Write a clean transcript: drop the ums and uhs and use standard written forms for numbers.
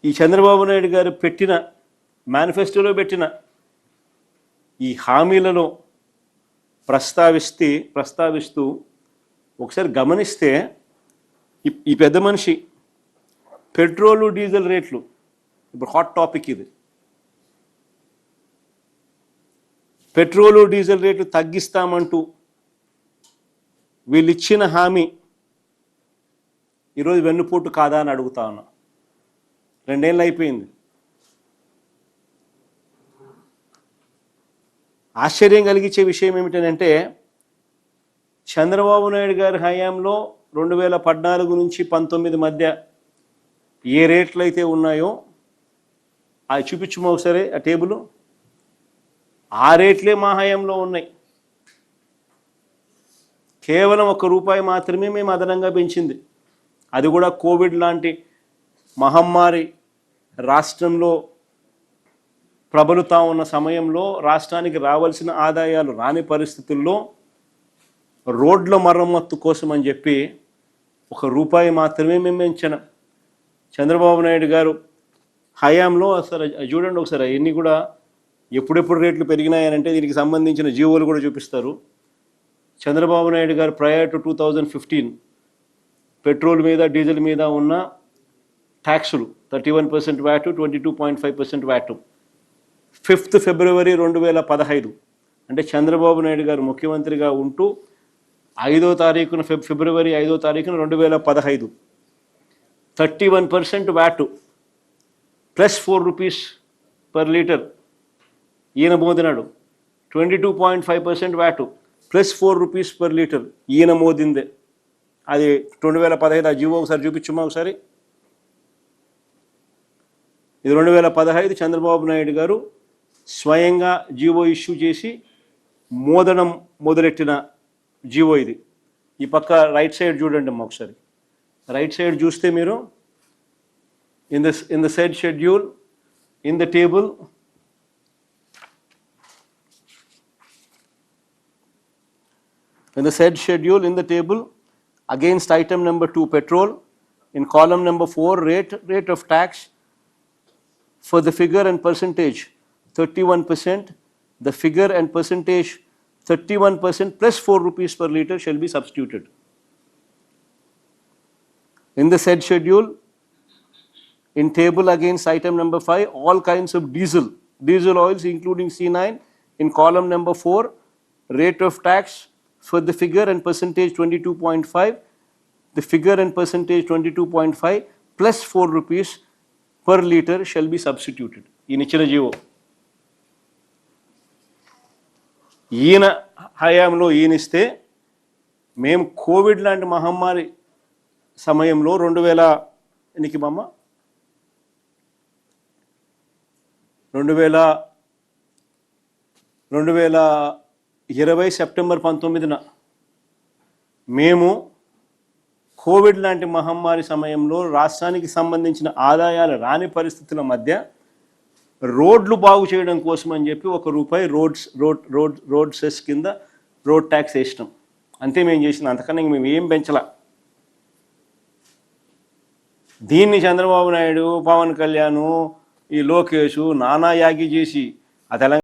ఈ చంద్రబాబు నాయుడు గారు పెట్టిన మేనిఫెస్టోలో పెట్టిన ఈ హామీలలో ప్రస్తావిస్తూ ఒకసారి గమనిస్తే ఈ పెద్ద మనిషి పెట్రోలు డీజిల్ రేట్లు ఇప్పుడు హాట్ టాపిక్ ఇది. పెట్రోలు డీజిల్ రేట్లు తగ్గిస్తామంటూ వీళ్ళు ఇచ్చిన హామీ ఈరోజు వెన్నుపోటు కాదా అని అడుగుతా ఉన్నా. 2 ఏళ్ళు అయిపోయింది. ఆశ్చర్యం కలిగించే విషయం ఏమిటంటే చంద్రబాబు నాయుడు గారి హయాంలో 2014 నుంచి 19 మధ్య ఏ రేట్లు అయితే ఉన్నాయో అవి చూపించమో ఒకసారి ఆ టేబుల్. ఆ రేట్లే మా హయాంలో ఉన్నాయి. కేవలం ₹1 మాత్రమే మేము అదనంగా పెంచింది. అది కూడా కోవిడ్ లాంటి మహమ్మారి రాష్ట్రంలో ప్రబలుతా ఉన్న సమయంలో రాష్ట్రానికి రావాల్సిన ఆదాయాలు రాని పరిస్థితుల్లో రోడ్ల మరమ్మత్తు కోసం అని చెప్పి ₹1 మాత్రమే మేము పెంచాం. చంద్రబాబు నాయుడు గారు హయాంలో అసలు చూడండి ఒకసారి ఇవన్నీ కూడా ఎప్పుడెప్పుడు రేట్లు పెరిగినాయనంటే దీనికి సంబంధించిన జీవోలు కూడా చూపిస్తారు. చంద్రబాబు నాయుడు గారు ప్రయర్ టు 2015 పెట్రోల్ మీద డీజిల్ మీద ఉన్న ట్యాక్సులు 31% వ్యాట్, 22.5% వ్యాట్ 5th ఫిబ్రవరి 2015 అంటే చంద్రబాబు నాయుడు గారు ముఖ్యమంత్రిగా ఉంటూ 5వ తారీఖున ఫిబ్రవరి 5వ తారీఖున 2015 31% వ్యాట్ ప్లస్ ₹4 పర్ లీటర్ ఈయన మోదినాడు. 22.5% వ్యాట్ ప్లస్ ₹4 పర్ లీటర్ ఈయన మోదిందే. అది 2015 ఆ జీవో ఒకసారి చూపించమ్మా ఒకసారి. ఇది 2015 చంద్రబాబు నాయుడు గారు స్వయంగా జీవో ఇష్యూ చేసి మోదడం మొదలెట్టిన జీవో ఇది. ఈ పక్క రైట్ సైడ్ చూడండి అమ్మా ఒకసారి. రైట్ సైడ్ చూస్తే మీరు in the said schedule in the table against item number 2 petrol in column number 4 rate of tax for the figure and percentage 31%, the figure and percentage 31% plus ₹4 per liter shall be substituted. In the said schedule, in table against item number 5, all kinds of diesel oils including C9 in column number 4, rate of tax for the figure and percentage 22.5, the figure and percentage 22.5 plus ₹4 per liter shall be substituted. In ఇచ్చిన GO ఈయన హయాంలో ఈయనిస్తే మేము Covid లాంటి మహమ్మారి సమయంలో 2020 September 19న మేము Covid లాంటి మహమ్మారి సమయంలో రాష్ట్రానికి సంబంధించిన ఆదాయాలు రాని పరిస్థితుల మధ్య రోడ్లు బాగు చేయడం కోసం అని చెప్పి ₹1 రోడ్ సెస్ కింద రోడ్ ట్యాక్స్ వేసినాం. అంతే మేము చేసినాం. అంతకన్నా మేము ఏం పెంచలా. దీన్ని చంద్రబాబు నాయుడు, పవన్ కళ్యాణ్, ఈ లోకేష్ నానా యాగి చేసి ఆ తెలంగాణ